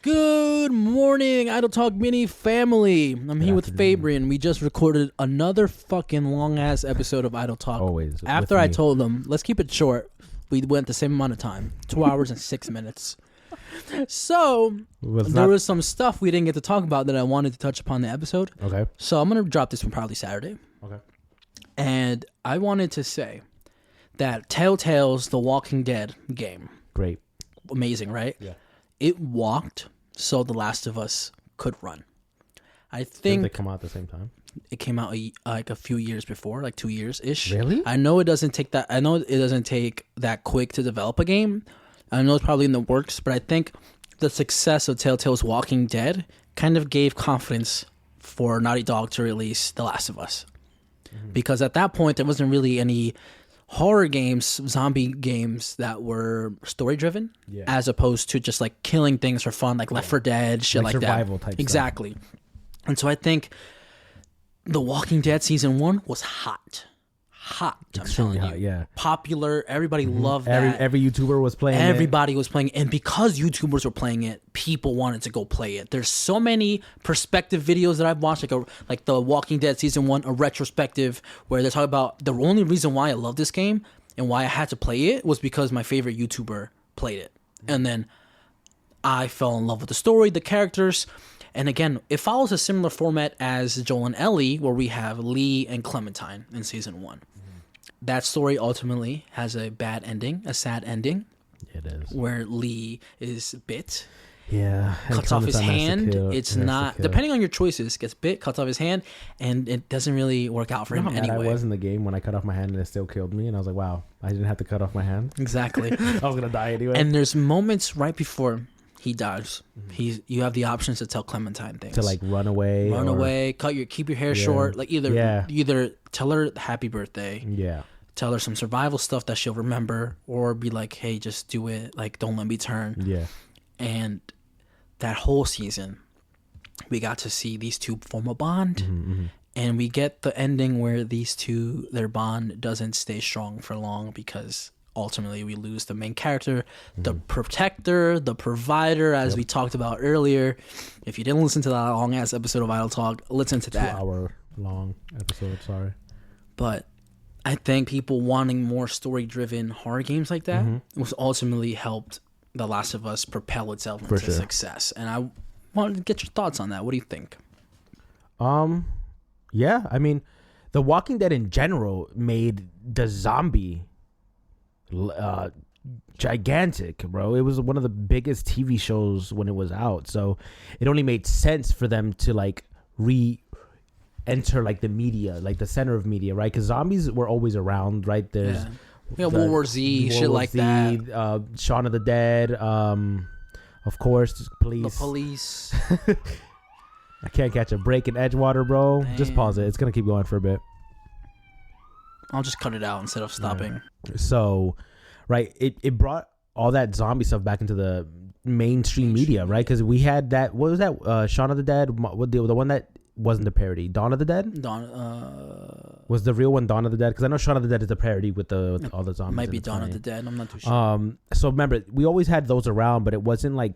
Good morning, Idle Talk Mini family. I'm here with Fabian. We just recorded another fucking long-ass episode of Idle Talk. Always. After I told them, let's keep it short, we went the same amount of time, 2 hours and 6 minutes. So, there was some stuff we didn't get to talk about that I wanted to touch upon in the episode. Okay. So, I'm going to drop this one probably Saturday. Okay. And I wanted to say that Telltale's The Walking Dead game. Great. Amazing, right? Yeah. It walked so The Last of Us could run. I Didn't think they come out at the same time? it came out like a few years before, like 2 years ish. Really? I know it doesn't take that. I know it doesn't take that quick to develop a game. I know it's probably in the works, but I think the success of Telltale's Walking Dead kind of gave confidence for Naughty Dog to release The Last of Us, because at that point there wasn't really any horror games, zombie games that were story driven, as opposed to just like killing things for fun, like Left 4 Dead, shit like survival that. type Exactly. Stuff. And so I think The Walking Dead season 1 was hot. Extremely hot, yeah. Popular. Everybody loved that. Every YouTuber was playing Everybody was playing it. And because YouTubers were playing it, people wanted to go play it. There's so many perspective videos that I've watched, like The Walking Dead season 1, a retrospective, where they talk about the only reason why I love this game and why I had to play it was because my favorite YouTuber played it. And then I fell in love with the story, the characters. And again, it follows a similar format as Joel and Ellie, where we have Lee and Clementine in season 1. That story ultimately has a bad ending, a sad ending. It is. Where Lee is bit. Yeah. Cuts off his hand. It's not, depending on your choices, gets bit, cuts off his hand, and it doesn't really work out for him anyway. I was in the game when I cut off my hand and it still killed me, and I was like, wow, I didn't have to cut off my hand. Exactly. I was going to die anyway. And there's moments right before he dies. You have the options to tell Clementine things. To like run away. Keep your hair short. Like either tell her happy birthday. Yeah. Tell her some survival stuff that she'll remember, or be like, hey, just do it. Like, don't let me turn. Yeah. And that whole season, we got to see these two form a bond. And we get the ending where these two, their bond doesn't stay strong for long, because ultimately we lose the main character, the protector, the provider, as we talked about earlier. If you didn't listen to that long-ass episode of Idle Talk, listen to that. 2 hour long episode, sorry. But I think people wanting more story-driven horror games like that was ultimately helped The Last of Us propel itself into success. And I wanted to get your thoughts on that. What do you think? Yeah, I mean, The Walking Dead in general made the zombie gigantic, bro. It was one of the biggest TV shows when it was out, so it only made sense for them to like enter like the media, like the center of media, right? Because zombies were always around, right? There's World War Z, shit like that. Shaun of the Dead, of course, police. The police. I can't catch a break in Edgewater, bro. Damn. Just pause it. It's gonna keep going for a bit. I'll just cut it out instead of stopping. So, right, it brought all that zombie stuff back into the mainstream media, right? Because we had that. What was that? Shaun of the Dead. The one that wasn't a parody. Dawn of the Dead. Was the real one Dawn of the Dead? Because I know Shaun of the Dead is a parody with all the zombies. Might be Dawn of the Dead. I'm not too sure. So remember, we always had those around, but it wasn't like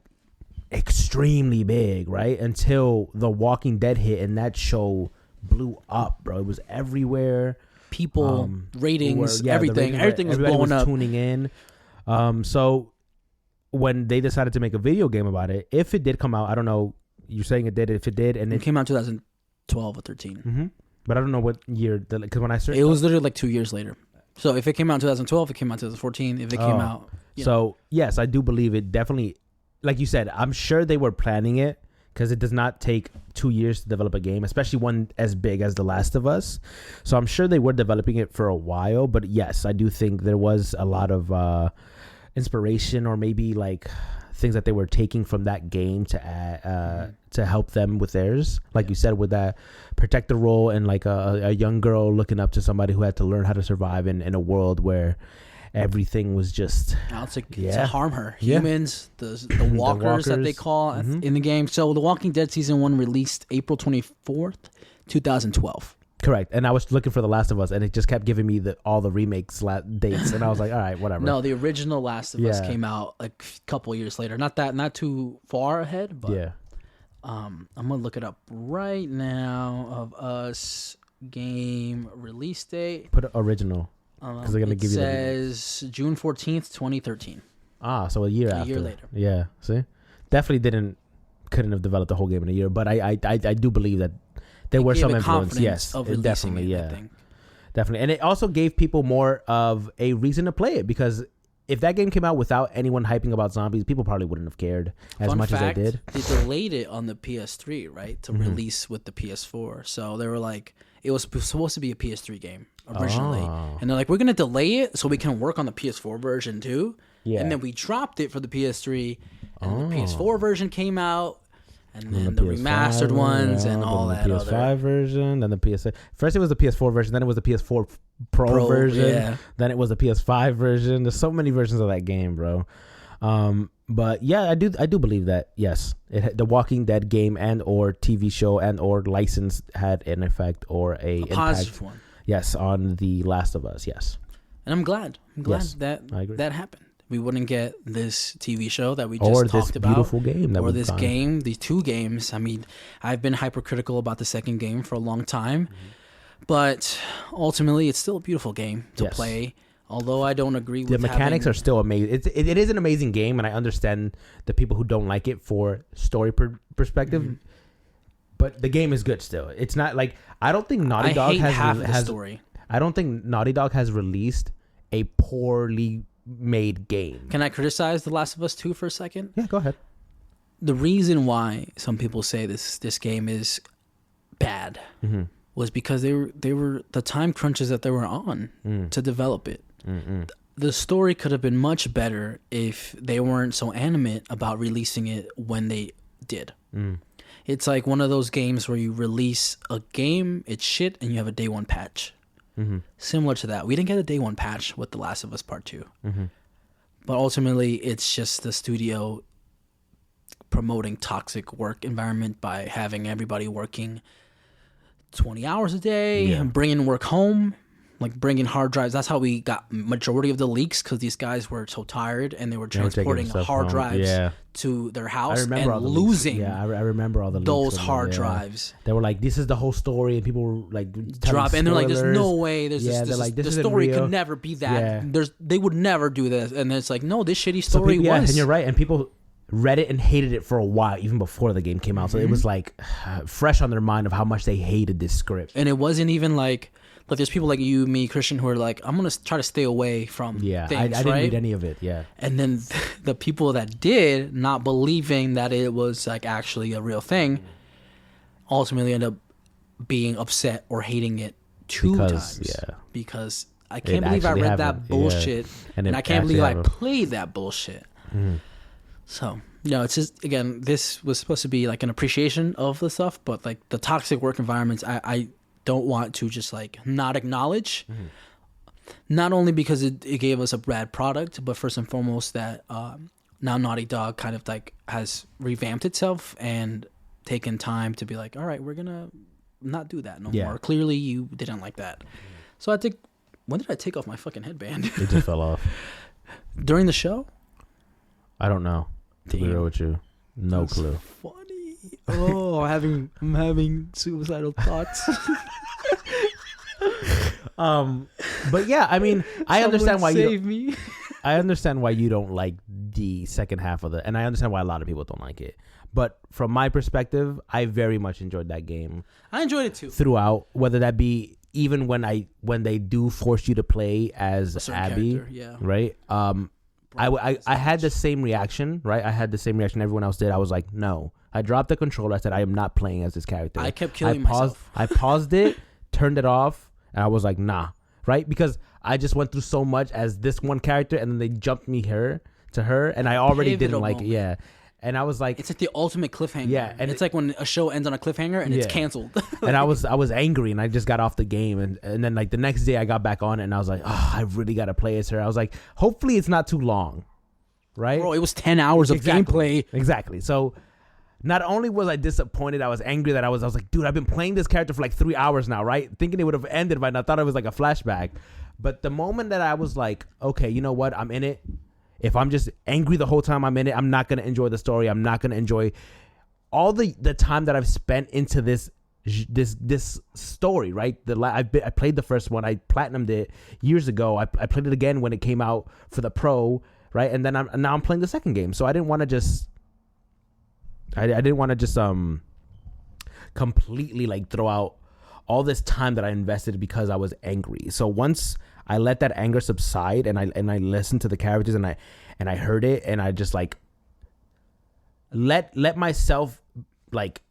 extremely big, right? Until The Walking Dead hit, and that show blew up, bro. It was everywhere. People, ratings, everything. Everything was blowing up. Tuning in. So when they decided to make a video game about it, if it did come out, I don't know. You're saying it did. If it did, and it came out 2012 or 13. But I don't know what year. Because when I searched, it was literally like 2 years later. So if it came out in 2012, it came out in 2014. If it came out, yes, I do believe it definitely. Like you said, I'm sure they were planning it, because it does not take 2 years to develop a game, especially one as big as The Last of Us. So I'm sure they were developing it for a while. But yes, I do think there was a lot of inspiration, or maybe like things that they were taking from that game to add, to help them with theirs. Like you said, with that protector role, and like a young girl looking up to somebody who had to learn how to survive in a world where everything was just to harm her. Humans, the walkers that they call in the game. So The Walking Dead season 1 released April 24th, 2012. Correct. And I was looking for The Last of Us, and it just kept giving me all the remakes dates, and I was like, all right, whatever. No, the original Last of Us came out like a couple years later. Not too far ahead, but Yeah. I'm gonna look it up right now. Of Us game release date. Put original. Because they're gonna give you the says June 14th, 2013. So a year A after. year later. Yeah. See, definitely couldn't have developed the whole game in a year, but I do believe that there were some influence. Yes, of it definitely. it, Yeah, I think. definitely, and it also gave people more of a reason to play it, because if that game came out without anyone hyping about zombies, people probably wouldn't have cared as much as they did. They delayed it on the PS3, right, to release with the PS4. So they were like, it was supposed to be a PS3 game originally, and they're like, we're gonna delay it so we can work on the PS4 version too. Yeah. And then we dropped it for the PS3, and the PS4 version came out, and then the remastered ones and all that. The PS5 version, then the PS. First it was the PS4 version, then it was the PS4 Pro version, yeah. then it was the PS5 version. There's so many versions of that game, bro. But yeah, I do believe that yes, the Walking Dead game and or TV show and or license had an effect or a positive impact. one. Yes, on The Last of Us. Yes, And I'm glad. Yes, that I agree. that happened. We wouldn't get this TV show that we just or talked this about, beautiful game that or we've this gotten. game, these two games. I mean, I've been hypercritical about the second game for a long time, but ultimately, it's still a beautiful game to Yes. play. Although I don't agree with The mechanics having, are still amazing. It is an amazing game, and I understand the people who don't like it for story perspective. But the game is good still. It's not like I don't think Naughty I Dog hate half of the has story. I don't think Naughty Dog has released a poorly made game. Can I criticize The Last of Us 2 for a second? Yeah, go ahead. The reason why some people say this game is bad was because they were the time crunches that they were on to develop it. The story could have been much better if they weren't so animate about releasing it when they did. It's like one of those games where you release a game, it's shit, and you have a day one patch. Similar to that. We didn't get a day one patch with The Last of Us Part 2. But ultimately, it's just the studio promoting toxic work environment by having everybody working 20 hours a day and bringing work home, like bringing hard drives. That's how we got majority of the leaks, because these guys were so tired and they were transporting hard drives to their house and losing I remember all the leaks those hard drives. They were like, this is the whole story, and people were like Drop, and they're like, there's no way. This The isn't story real. could never be that. Yeah. They would never do this. And it's like, no, this shitty So story people, was. and you're right. And people read it and hated it for a while, even before the game came out. So it was like fresh on their mind of how much they hated this script. And it wasn't even like there's people like you, me, Christian, who are like, I'm gonna try to stay away from things, I didn't read any of it. Yeah, and then the people that did, not believing that it was like actually a real thing, ultimately end up being upset or hating it two times. Yeah, because I can't believe I read that bullshit, and I can't believe I played that bullshit. So, it's just, again, this was supposed to be like an appreciation of the stuff, but like the toxic work environments, I don't want to just like not acknowledge. Not only because it gave us a bad product, but first and foremost that now Naughty Dog kind of like has revamped itself and taken time to be like, all right, we're gonna not do that no more. Clearly you didn't like that. So I think, when did I take off my fucking headband? It just fell off. During the show? I don't know. To be real with you, no clue. Funny. Oh, I'm having suicidal thoughts. But yeah, I mean, I understand why save me. I understand why you don't like the second half of and I understand why a lot of people don't like it. But from my perspective, I very much enjoyed that game. I enjoyed it too. Throughout, whether that be even when they do force you to play as Abby, right? I had the same reaction, right? I had the same reaction everyone else did. I was like, no. I dropped the controller. I said, I am not playing as this character. I kept killing myself. I paused it, turned it off, and I was like, nah, right? Because I just went through so much as this one character, and then they jumped me to her, and I already didn't like it. Yeah. And I was like, it's like the ultimate cliffhanger. Yeah, and it's like when a show ends on a cliffhanger and it's canceled. And I was angry, and I just got off the game, and then like the next day I got back on it, and I was like, oh, I really got to play as her. I was like, hopefully it's not too long, right? Bro, it was 10 hours of gameplay. Exactly. So not only was I disappointed, I was angry that I was like, dude, I've been playing this character for like 3 hours now, right? Thinking it would have ended by now. I thought it was like a flashback. But the moment that I was like, okay, you know what? I'm in it. If I'm just angry the whole time I'm in it, I'm not going to enjoy the story. I'm not going to enjoy all the time that I've spent into this story, right? I played the first one. I platinumed it years ago. I played it again when it came out for the Pro, right? And then now I'm playing the second game. So I didn't want to just completely like throw out all this time that I invested because I was angry. So once I let that anger subside and I listened to the characters and I heard it and I just like let myself like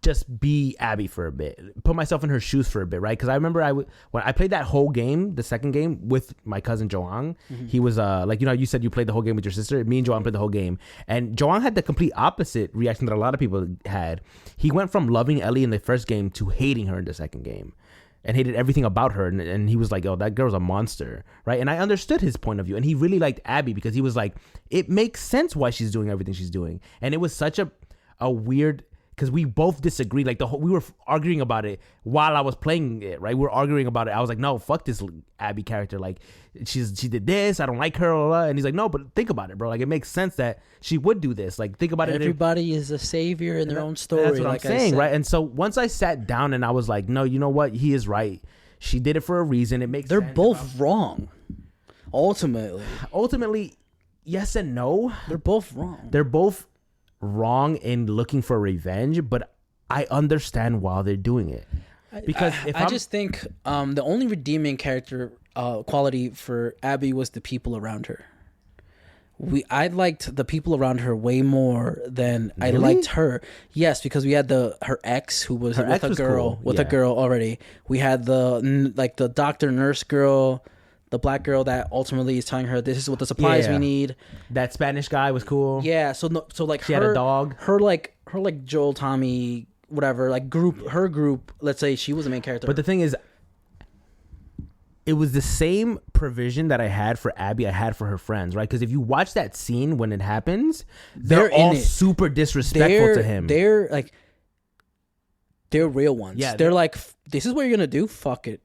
just be Abby for a bit, put myself in her shoes for a bit, right? Because I remember when I played that whole game, the second game with my cousin Joang, he was like, you know, you said you played the whole game with your sister. Me and Joang played the whole game, and Joang had the complete opposite reaction that a lot of people had. He went from loving Ellie in the first game to hating her in the second game, and hated everything about her. And he was like, oh, that girl's a monster, right? And I understood his point of view, and he really liked Abby because he was like, it makes sense why she's doing everything she's doing, and it was such a weird. Because we both disagreed. Like we were arguing about it while I was playing it, right? We were arguing about it. I was like, no, fuck this Abby character. Like she did this. I don't like her. Blah, blah. And he's like, no, but think about it, bro. Like it makes sense that she would do this. Like think about it. Everybody is a savior in their own story. That's what I'm saying, right? And so once I sat down and I was like, no, you know what? He is right. She did it for a reason. It makes They're sense. both wrong. Ultimately, yes and no. They're both wrong. They're both wrong in looking for revenge, but I understand why they're doing it. Because I just think the only redeeming character quality for Abby was the people around her. I liked the people around her way more than I liked her. Yes, because we had her ex who was with a girl a girl already. We had the doctor nurse girl, the black girl that ultimately is telling her this is what the supplies we need. That Spanish guy was cool. Yeah, so like she had a dog. Her Joel, Tommy, whatever, like her group. Let's say she was the main character. But the thing is, it was the same provision that I had for Abby, I had for her friends, right? Because if you watch that scene when it happens, they're all super disrespectful to him. They're real ones. Yeah, they're like, this is what you're gonna do. Fuck it.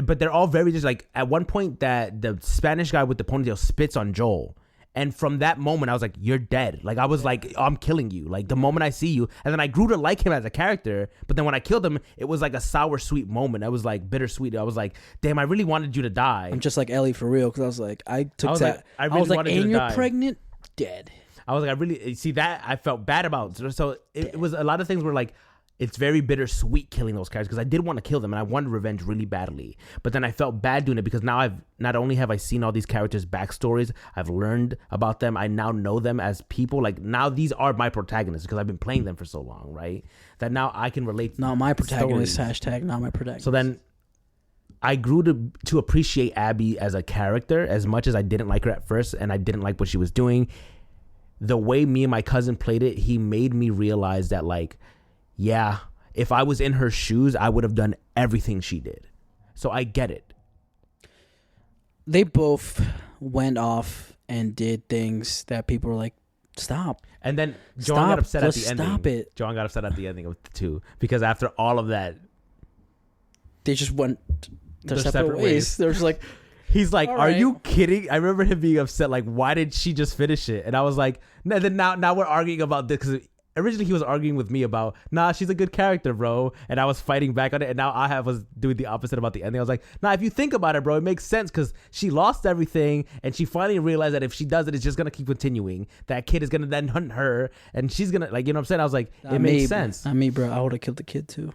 But they're all very just like, at one point that the Spanish guy with the ponytail spits on Joel. And from that moment, I was like, you're dead. Like, I was like, I'm killing you. Like, the moment I see you. And then I grew to like him as a character. But then when I killed him, it was like a sour, sweet moment. I was like, bittersweet. I was like, damn, I really wanted you to die. I'm just like Ellie for real. Because I was like, I was like, and you're pregnant? Dead. I was like, I really, see that I felt bad about. So it was a lot of things were like, it's very bittersweet killing those characters because I did want to kill them and I wanted revenge really badly. But then I felt bad doing it because now not only have I seen all these characters' backstories, I've learned about them. I now know them as people. Like now these are my protagonists because I've been playing them for so long, right? That now I can relate. Not my protagonist. Hashtag not my protagonist. So then I grew to appreciate Abby as a character as much as I didn't like her at first and I didn't like what she was doing. The way me and my cousin played it, he made me realize that like, yeah, if I was in her shoes, I would have done everything she did. So I get it. They both went off and did things that people were like, stop. And then Joan got upset at the ending. Stop it. Joan got upset at the ending of the two because after all of that, they just went their separate ways. They're just like, he's like, are you kidding? I remember him being upset. Like, why did she just finish it? And I was like, no. Then now we're arguing about this because originally he was arguing with me about, nah, she's a good character, bro. And I was fighting back on it. And now I was doing the opposite about the ending. I was like, nah, if you think about it, bro, it makes sense because she lost everything. And she finally realized that if she does it, it's just going to keep continuing. That kid is going to then hunt her. And she's going to, like, you know what I'm saying? I was like, it makes sense. Not me, bro. I would have killed the kid too.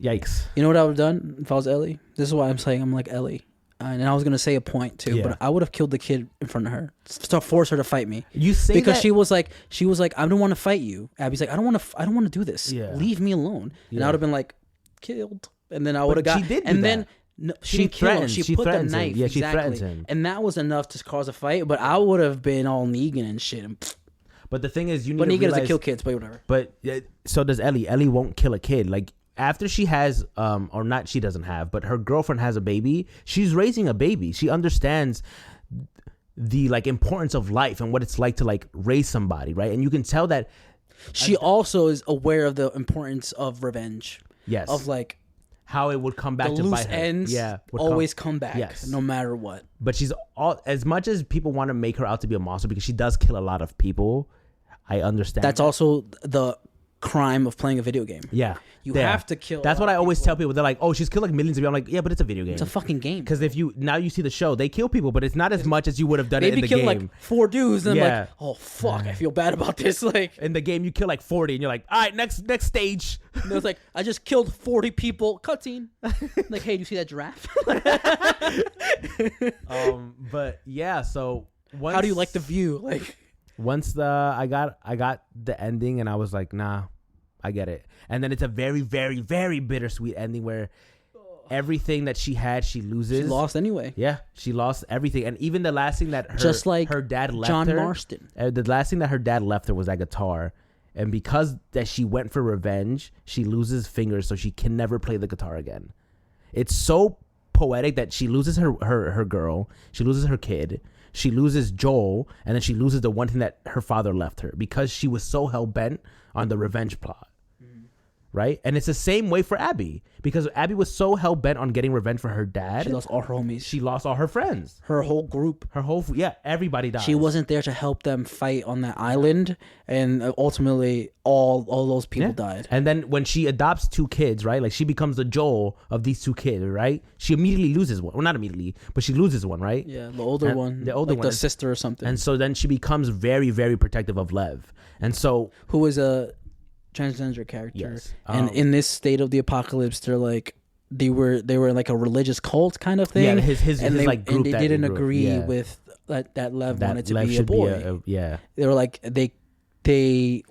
Yikes. You know what I would have done if I was Ellie? This is why I'm saying I'm like Ellie. And I was going to say a point too, but I would have killed the kid in front of her to force her to fight me. You say because that? she was like, I don't want to fight you. Abby's like, I don't want to do this. Yeah. Leave me alone. And I would have been like, killed. And then I would have got. She did do and that. Then no, she didn't kill him. She put the knife. Yeah, exactly. she threatens him. And that was enough to cause a fight. But I would have been all Negan and shit. But the thing is, you need but to Negan realize, doesn't kill kids, but whatever. But so does Ellie. Ellie won't kill a kid. Like, after she has, or not, she doesn't have, but her girlfriend has a baby. She's raising a baby. She understands the like importance of life and what it's like to like raise somebody, right? And you can tell that She also is aware of the importance of revenge. Yes. Of like how it would come back the to loose bite her. ends. Yeah. would always come back. Yes. No matter what. But she's all as much as people want to make her out to be a monster because she does kill a lot of people. I understand. That's also the crime of playing a video game. Yeah. You Yeah. have to kill. That's a lot what I of always people. tell people. They're like, "Oh, she's killed like millions of people." I'm like, "Yeah, but it's a video game. It's a fucking game. Because if you now you see the show, they kill people, but it's not as much as you would have done it Maybe in the kill game. like 4 dudes, and I'm Yeah. like, oh fuck, I feel bad about this. Like, In the game, you kill like 40, and you're like, "All right, next stage." it was like I just killed 40 people. Cutscene. Like, hey, do you see that giraffe? But yeah, so once, How do you like the view? Like, once I got the ending, and I was like, nah, I get it. And then it's a very, very, very bittersweet ending where everything that she had, she loses. she lost anyway. Yeah, she lost everything, and even the last thing that Just like her dad left John her. Marston. The last thing that her dad left her was that guitar, and because that she went for revenge, she loses fingers, so she can never play the guitar again. It's so poetic that she loses her girl, she loses her kid, she loses Joel, and then she loses the one thing that her father left her because she was so hell bent on the revenge plot. Right? And it's the same way for Abby because Abby was so hell bent on getting revenge for her dad. She lost all her homies. She lost all her friends. Her whole group. Her whole everybody died. She wasn't there to help them fight on that island, and ultimately all those people died. And then when she adopts 2 kids, right? Like she becomes the Joel of these 2 kids, right? She immediately loses one. Well, not immediately, but she loses one, right? Yeah, the older one, the older like one, the sister or something, And so then she becomes very, very protective of Lev. And so who is a transgender character. Yes. And in this state of the apocalypse, they're like they were like a religious cult kind of thing. Yeah, his and they, like group and they that didn't he grew up- agree yeah. with that Lev that wanted to Lev be a should boy. yeah. They were like they they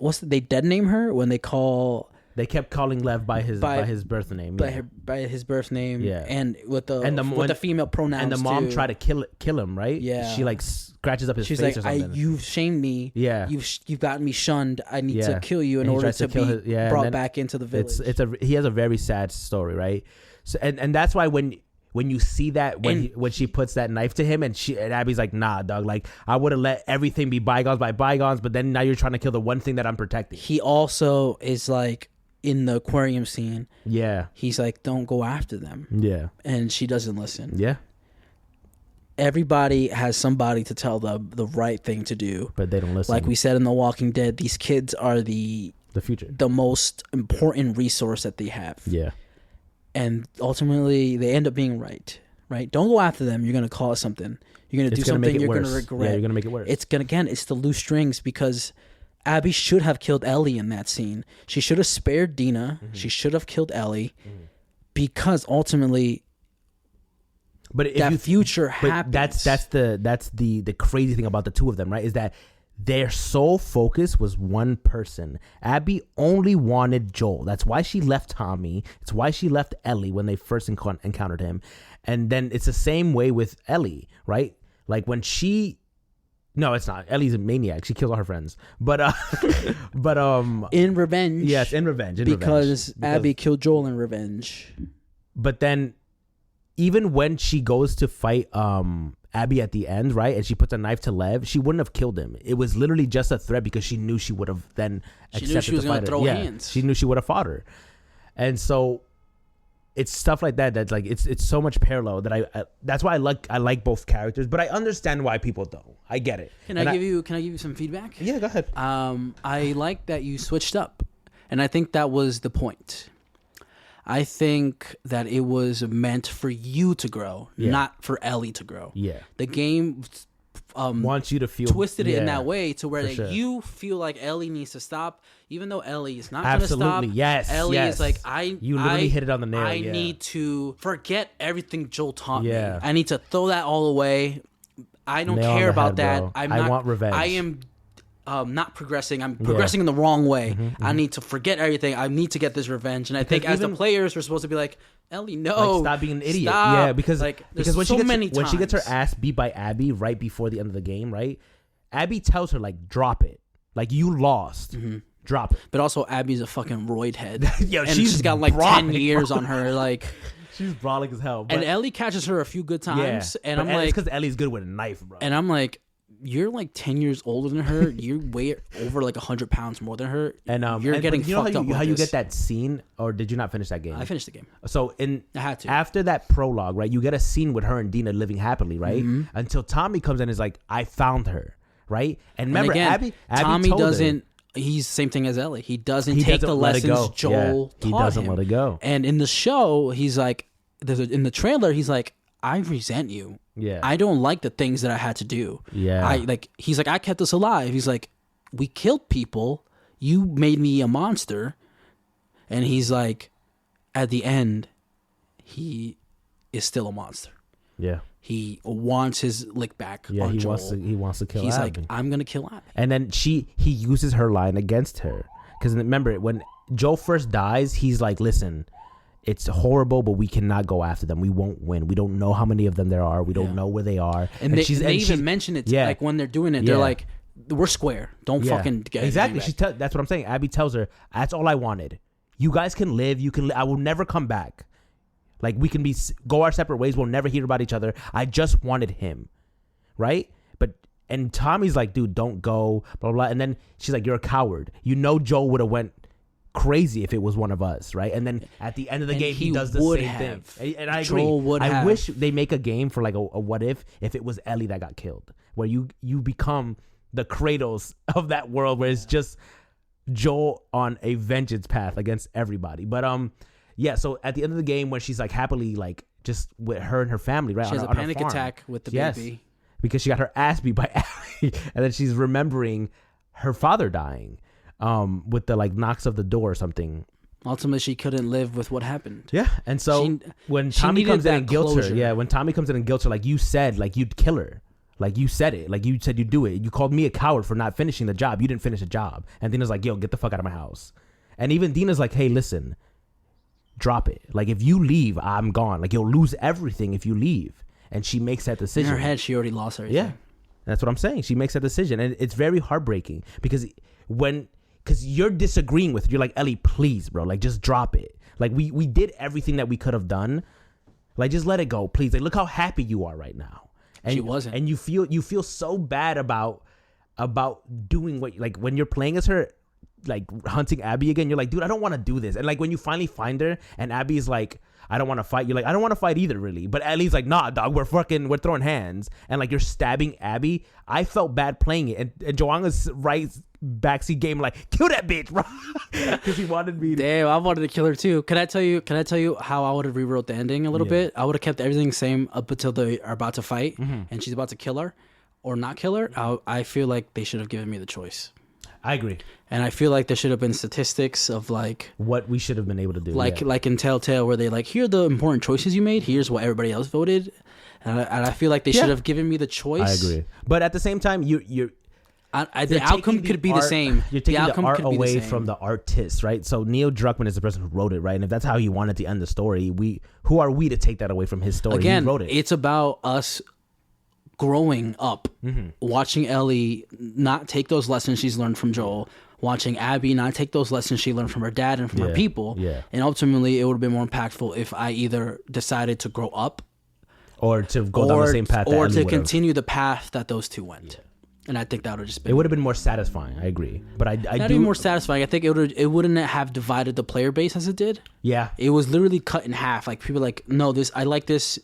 dead name her when they call They kept calling Lev by his birth name. by his birth name. Yeah. And with the when- the female pronouns. And the mom too. tried to kill him, right? Yeah. She like scratches up his She's face like, or something. you've shamed me. Yeah. You've gotten me shunned. I need Yeah. to kill you in And he order tries to to kill be his- yeah, and brought then back into the village. he has a very sad story, right? So and that's why when you see that when she puts that knife to him and Abby's like, nah, dog, like I would have let everything be bygones by bygones, but then now you're trying to kill the one thing that I'm protecting. He also is like in the aquarium scene. Yeah. He's like, don't go after them. Yeah. And she doesn't listen. Yeah. Everybody has somebody to tell them the right thing to do. But they don't listen. Like we said in The Walking Dead, these kids are the future. the most important resource that they have. Yeah. And ultimately they end up being right. Don't go after them. You're going to cause something. You're going to do something you're going to regret. Yeah, you're going to make it worse. It's the loose strings, because Abby should have killed Ellie in that scene. She should have spared Dina. Mm-hmm. She should have killed Ellie, because ultimately but future but happens. that's the crazy thing about the two of them, right? Is that their sole focus was one person. Abby only wanted Joel. That's why she left Tommy. It's why she left Ellie when they first encountered him. And then it's the same way with Ellie, right? Like when no, it's not. Ellie's a maniac. She kills all her friends. But in revenge. Yes, in revenge. Because Abby killed Joel in revenge. But then even when she goes to fight Abby at the end, right, and she puts a knife to Lev, she wouldn't have killed him. It was literally just a threat because she knew she would have then accepted knew she was to gonna fight her. throw Yeah, hands. she knew she would have fought her. And so it's stuff like that that's like it's so much parallel that I that's why I like both characters, but I understand why people don't. I get it. Can I give you some feedback? Yeah, go ahead. I like that you switched up, and I think that was the point. I think that it was meant for you to grow, not for Ellie to grow. Yeah. The game wants you to feel twisted it in that way to where sure. you feel like Ellie needs to stop, even though Ellie is not going to stop. Absolutely, yes. Ellie yes. is like, You literally hit it on the nail. I need to forget everything Joel taught me. Yeah. I need to throw that all away. I don't Nail on care the about head, that. bro. I want revenge. I am not progressing. I'm progressing in the wrong way. I need to forget everything. I need to get this revenge. And I think as the players, we're supposed to be like, Ellie, no, like, stop being an idiot. Stop. Yeah, because like because when when she gets her ass beat by Abby right before the end of the game, right? Abby tells her like, drop it. Like you lost. Drop it. But also, Abby's a fucking roid head. Yo, and she's got like 10 brolic, years bro. on her. Like, She's brolic as hell. But and Ellie catches her a few good times, yeah, and but I'm like, it's because Ellie's good with a knife, bro. and I'm like, you're like 10 years older than her. You weigh over like 100 pounds more than her. And you're getting you know fucked up. how you this. get that scene, or did you not finish that game? I finished the game. So I had to. after that prologue, right? You get a scene with her and Dina living happily, right? Mm-hmm. Until Tommy comes in and is like, "I found her," right? And remember, again, Abby Tommy told her, doesn't. He's the same thing as Ellie. He doesn't he take doesn't the let it lessons go. Joel He taught doesn't him. let it go. And in the show, he's like, in the trailer, he's like, I resent you. Yeah. I don't like the things that I had to do. Yeah. He's like, I kept us alive. He's like, we killed people. You made me a monster. And he's like, at the end, he is still a monster. Yeah. He wants his lick back. Yeah. on He Joel. wants to kill He's Abby. like, I'm gonna kill Abby. And then he uses her line against her. Because remember, when Joel first dies, he's like, listen, it's horrible, but we cannot go after them. We won't win. We don't know how many of them there are. We don't know where they are. And they even mention it. Yeah. Like when they're doing it, Yeah. they're like, we're square. Don't fucking get exactly. anything back. That's what I'm saying. Abby tells her, that's all I wanted. You guys can live. You can. I will never come back. Like we can go our separate ways. We'll never hear about each other. I just wanted him, right? And Tommy's like, dude, don't go, blah, blah, blah. And then she's like, you're a coward. You know Joel would have went crazy if it was one of us, right? And then at the end of the game, he does the same thing. And I agree. Joel would I have. wish they make a game for like a what if it was Ellie that got killed, where you become the Kratos of that world, where it's just Joel on a vengeance path against everybody. But yeah. So at the end of the game, when she's like happily like just with her and her family, right? She has a panic attack with the baby. Because she got her ass beat by Abby, and then she's remembering her father dying, with the like knocks of the door or something. Ultimately, she couldn't live with what happened. Yeah, and so when Tommy comes in and guilts her, when Tommy comes in and guilts her, like you said, like you'd kill her, like you said it, like you said you'd do it. You called me a coward for not finishing the job. You didn't finish the job, and Dina's like, yo, get the fuck out of my house. And even Dina's like, hey, listen, drop it. Like if you leave, I'm gone. Like you'll lose everything if you leave. And she makes that decision. In her head, she already lost everything. Yeah, that's what I'm saying. She makes that decision, and it's very heartbreaking because you're disagreeing with it. You're like, Ellie, please, bro, like just drop it. Like we did everything that we could have done. Like just let it go, please. Like look how happy you are right now. And she wasn't. And you feel so bad about doing what, like when you're playing as her, like hunting Abby again. You're like, dude, I don't want to do this. And like when you finally find her, and Abby's like, I don't want to fight. You're like, I don't want to fight either, really. But Ellie's like, nah, dog, we're throwing hands. And like, you're stabbing Abby. I felt bad playing it. And Joanna's right backseat game, like, kill that bitch, bro. Because he wanted me to. Damn, I wanted to kill her too. Can I tell you how I would have rewrote the ending a little bit? I would have kept everything same up until they are about to fight and she's about to kill her or not kill her. I feel like they should have given me the choice. I agree. And I feel like there should have been statistics of like what we should have been able to do. Like in Telltale, where they like, here are the important choices you made. Here's what everybody else voted. And I feel like they should have given me the choice. I agree. But at the same time, the outcome could be the same. You're taking the art away from the artist, right? So Neil Druckmann is the person who wrote it, right? And if that's how he wanted to end the story, who are we to take that away from his story? Again, he wrote it. It's about us growing up, watching Ellie not take those lessons she's learned from Joel, watching Abby not take those lessons she learned from her dad and from her people. Yeah. And ultimately, it would have been more impactful if I either decided to grow up or to go down the same path or to continue the path that those two went. Yeah. And I think that would have just been... It would have been more satisfying. I agree. But I do... Not even more satisfying. I think it wouldn't have divided the player base as it did. Yeah. It was literally cut in half. Like, people like, no, I like this...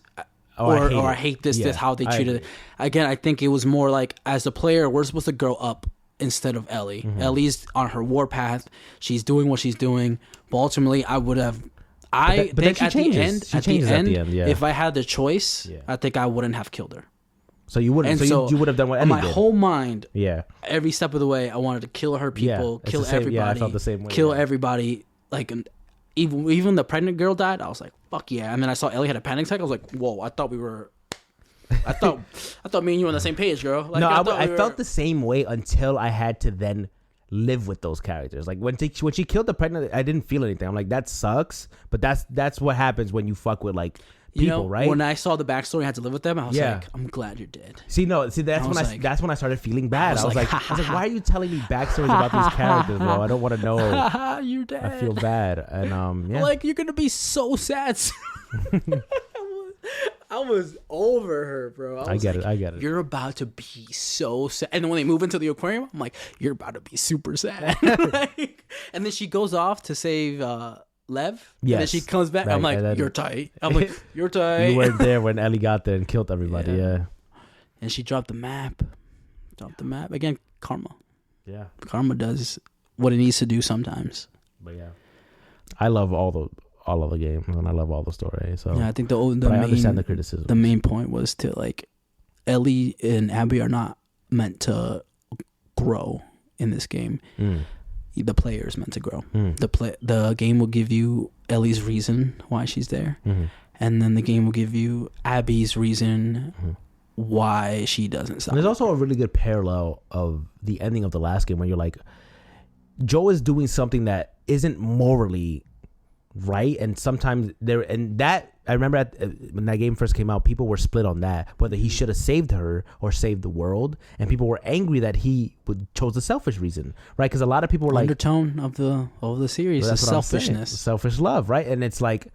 I hate this, how they treated it. Again, I think it was more like, as a player, we're supposed to grow up instead of Ellie. Mm-hmm. Ellie's on her war path. She's doing what she's doing. But ultimately, I would have... I think at the end, if I had the choice, I think I wouldn't have killed her. So you wouldn't. So you would have done what Ellie did. My whole mind, every step of the way, I wanted to kill her people, kill everybody. Yeah, I felt the same way. Kill everybody. Like, even the pregnant girl died. I was like, fuck yeah. And then I saw Ellie had a panic attack. I was like, whoa. I thought me and you were on the same page, girl. Like, no, I felt the same way until I had to then live with those characters. Like when she killed the pregnant, I didn't feel anything. I'm like, that sucks. But that's what happens when you fuck with like people, right? When I saw the backstory, I had to live with them. I was like, I'm glad you're dead. That's when I started feeling bad. I was like, why are you telling me backstories about these characters, bro? I don't want to know. You're dead. I feel bad, and like, you're gonna be so sad. I was over her, bro. I get it. You're about to be so sad. And then when they move into the aquarium, I'm like, you're about to be super sad. Like, and then she goes off to save Lev. Yes. And then she comes back. Right, I'm like, then, you're tight. I'm like, you're tight. You weren't there when Ellie got there and killed everybody. Yeah. And she dropped the map. Again, karma. Yeah. Karma does what it needs to do sometimes. But yeah, I love all of the games, and I love all the story. So Yeah, I think the but I understand main the criticism. the main point was to like Ellie and Abby are not meant to grow in this game. The player is meant to grow. The game will give you Ellie's reason why she's there, and then the game will give you Abby's reason why she doesn't stop. And there's also a really good parallel of the ending of the last game where you're like, Joe is doing something that isn't morally right, and sometimes I remember when that game first came out, people were split on that, whether he should have saved her or saved the world, and people were angry that he chose the selfish reason, right? Because a lot of people were like, undertone of the series is selfishness, selfish love, right? And it's like,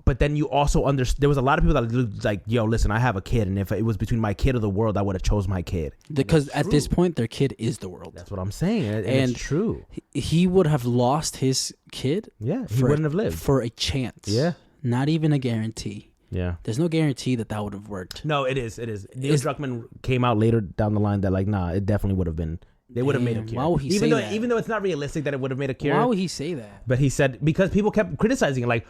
but then you also understand there was a lot of people that was like, yo, listen, I have a kid, and if it was between my kid or the world, I would have chose my kid. Because at this point, their kid is the world. That's what I'm saying, and it's true. He would have lost his kid. Yeah, he wouldn't have lived for a chance. Yeah, not even a guarantee. Yeah, there's no guarantee that would have worked. No, it is. Neil Druckmann came out later down the line that like, nah, it definitely would have been. They would have made a cure. Why would he say that? Even though it's not realistic that it would have made a cure. Why would he say that? But he said because people kept criticizing it, like,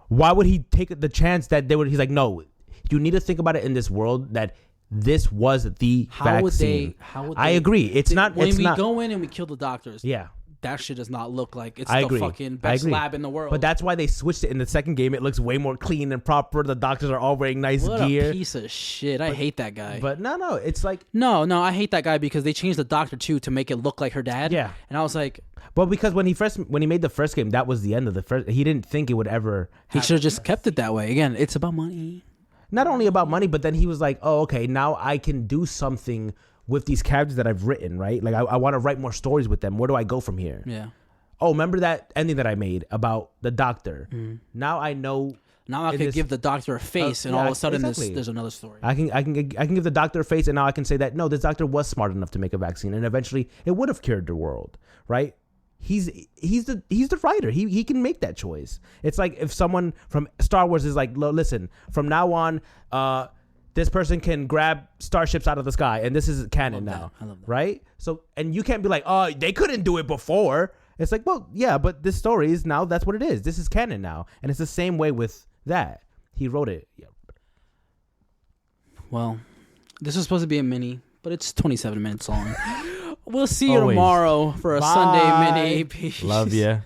why would he take the chance that they would? He's like, no, you need to think about it in this world that this was the vaccine. How would they? I agree. It's not. When we go in and we kill the doctors. Yeah. That shit does not look like it's the fucking best lab in the world. But that's why they switched it in the second game. It looks way more clean and proper. The doctors are all wearing nice gear. What a piece of shit. I hate that guy. But no, it's like... No, I hate that guy because they changed the doctor too to make it look like her dad. Yeah. And I was like... Well, because when he made the first game, that was the end of the first... He didn't think it would ever... He should have just kept it that way. Again, it's about money. Not only about money, but then he was like, oh, okay, now I can do something with these characters that I've written, right? Like, I want to write more stories with them. Where do I go from here? Yeah. Oh, remember that ending that I made about the doctor? Now I know. Now I can give the doctor a face, and all of a sudden there's another story. I can give the doctor a face, and now I can say that no, this doctor was smart enough to make a vaccine, and eventually it would have cured the world, right? He's the writer. He can make that choice. It's like if someone from Star Wars is like, listen, from now on, this person can grab starships out of the sky, and this is canon now, I love that. Right? So, and you can't be like, oh, they couldn't do it before. It's like, well, yeah, but this story is now, that's what it is. This is canon now. And it's the same way with that. He wrote it. Yeah. Well, this was supposed to be a mini, but it's 27 minutes long. We'll see you Always. tomorrow for a Bye. Sunday mini. Peace. Love ya.